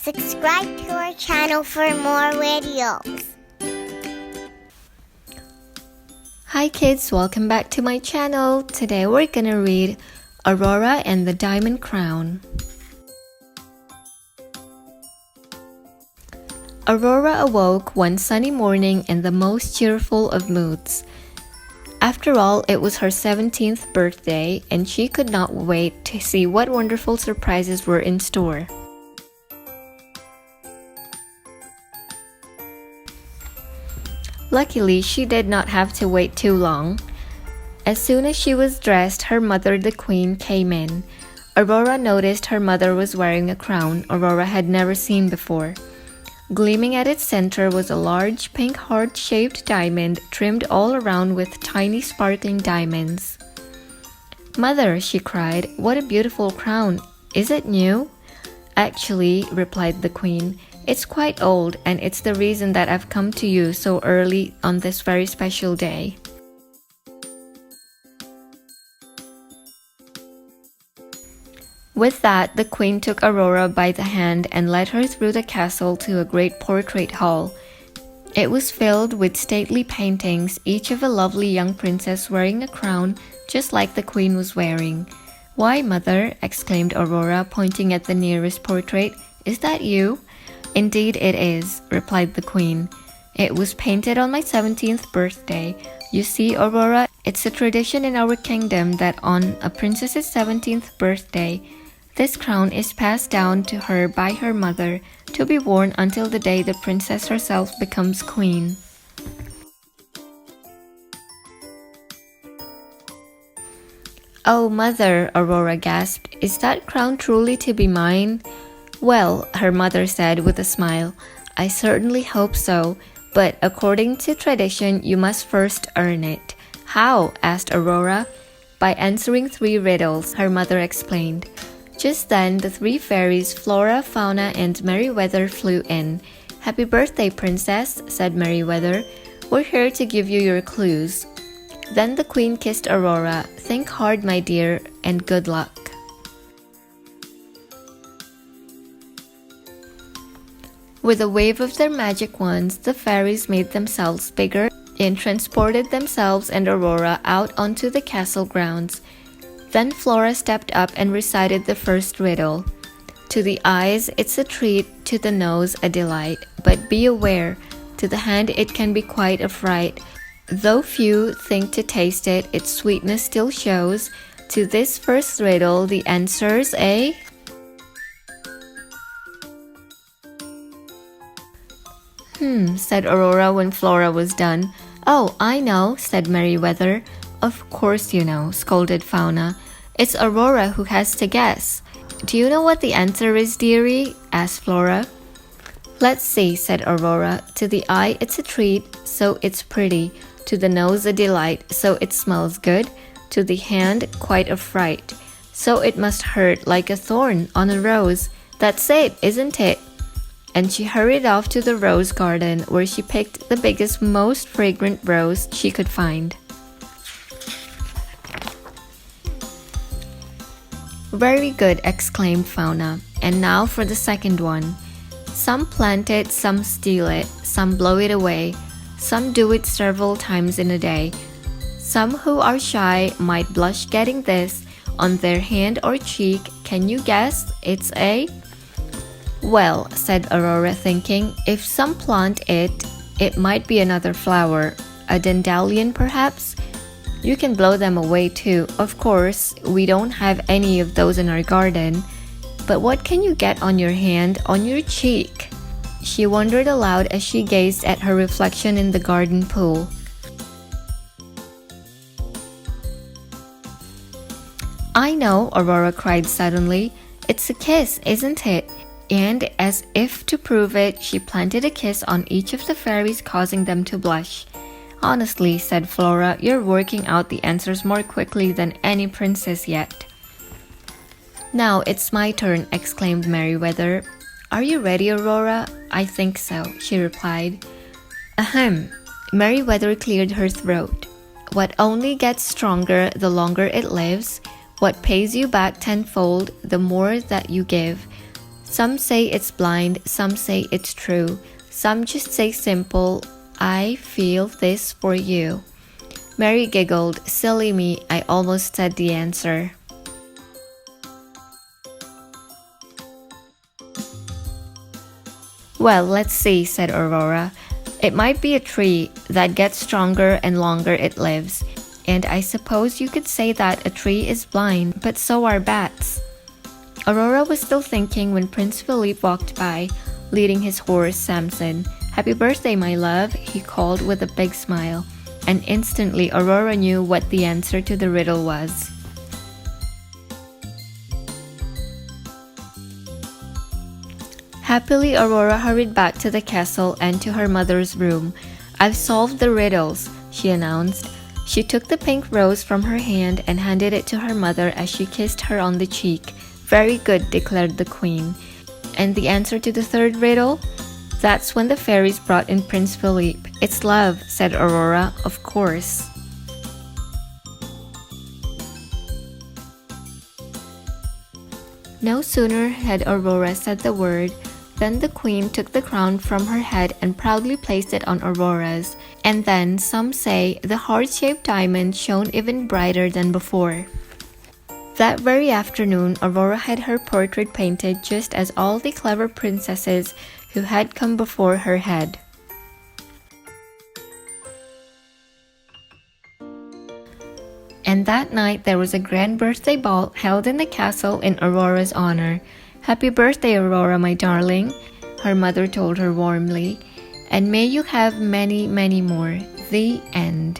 Subscribe to our channel for more videos. Hi kids, welcome back to my channel. Today we're gonna read Aurora and the Diamond Crown. Aurora awoke one sunny morning in the most cheerful of moods. After all, it was her 17th birthday, and she could not wait to see what wonderful surprises were in store. Luckily, she did not have to wait too long. As soon as she was dressed, her mother, the queen, came in. Aurora noticed her mother was wearing a crown Aurora had never seen before. Gleaming at its center was a large pink heart-shaped diamond trimmed all around with tiny sparkling diamonds. "Mother," she cried, "what a beautiful crown! Is it new?" "Actually," replied the queen, "it's quite old, and it's the reason that I've come to you so early on this very special day." With that, the queen took Aurora by the hand and led her through the castle to a great portrait hall. It was filled with stately paintings, each of a lovely young princess wearing a crown just like the queen was wearing. "Why, mother," exclaimed Aurora, pointing at the nearest portrait, "is that you?" "Indeed it is," replied the queen. "It was painted on my 17th birthday. You see, Aurora, it's a tradition in our kingdom that on a princess's 17th birthday, this crown is passed down to her by her mother to be worn until the day the princess herself becomes queen." "Oh, mother," Aurora gasped, "is that crown truly to be mine?" "Well," her mother said with a smile, "I certainly hope so, but according to tradition, you must first earn it." "How?" asked Aurora. "By answering 3 riddles," her mother explained. Just then, the 3 fairies, Flora, Fauna, and Merryweather, flew in. "Happy birthday, princess," said Merryweather. "We're here to give you your clues." Then the queen kissed Aurora. "Think hard, my dear, and good luck." With a wave of their magic wands, the fairies made themselves bigger and transported themselves and Aurora out onto the castle grounds. Then Flora stepped up and recited the first riddle. "To the eyes, it's a treat, to the nose, a delight. But be aware, to the hand it can be quite a fright. Though few think to taste it, its sweetness still shows. To this first riddle, the answer's a..." Said Aurora when Flora was done. "Oh, I know," said Merryweather. "Of course you know," scolded Fauna. "It's Aurora who has to guess." "Do you know what the answer is, dearie?" asked Flora. "Let's see," said Aurora. "To the eye it's a treat, so it's pretty. To the nose a delight, so it smells good. To the hand quite a fright, so it must hurt like a thorn on a rose. That's it, isn't it?" And she hurried off to the rose garden, where she picked the biggest, most fragrant rose she could find. "Very good," exclaimed Fauna. "And now for the second one. Some plant it, some steal it, some blow it away. Some do it several times in a day. Some who are shy might blush getting this on their hand or cheek. Can you guess? It's a..." "Well," said Aurora, thinking, "if some plant it, it might be another flower. A dandelion, perhaps? You can blow them away too. Of course, we don't have any of those in our garden. But what can you get on your hand, on your cheek?" She wondered aloud as she gazed at her reflection in the garden pool. "I know," Aurora cried suddenly. "It's a kiss, isn't it?" And as if to prove it, she planted a kiss on each of the fairies, causing them to blush. "Honestly," said Flora, "you're working out the answers more quickly than any princess yet." "Now it's my turn," exclaimed Merryweather. "Are you ready, Aurora?" "I think so," she replied. "Ahem." Merryweather cleared her throat. "What only gets stronger the longer it lives, what pays you back tenfold the more that you give. Some say it's blind, some say it's true. Some just say simple, I feel this for you. Mary giggled. Silly me, I almost said the answer. Well, let's see, said Aurora. It might be a tree that gets stronger and longer it lives. And I suppose you could say that a tree is blind, but so are bats. Aurora was still thinking when Prince Philippe walked by, leading his horse, Samson. Happy birthday, my love, he called with a big smile. And instantly Aurora knew what the answer to the riddle was. Happily, Aurora hurried back to the castle and to her mother's room. I've solved the riddles, she announced. She took the pink rose from her hand and handed it to her mother as she kissed her on the cheek. Very good, declared the queen. And the answer to the third riddle? That's when the fairies brought in Prince Philippe. It's love, said Aurora, of course. No sooner had Aurora said the word than the queen took the crown from her head and proudly placed it on Aurora's. And then, some say, the heart-shaped diamond shone even brighter than before. That very afternoon, Aurora had her portrait painted just as all the clever princesses who had come before her had. And that night there was a grand birthday ball held in the castle in Aurora's honor. Happy birthday, Aurora, my darling, her mother told her warmly, and may you have many, many more. The end.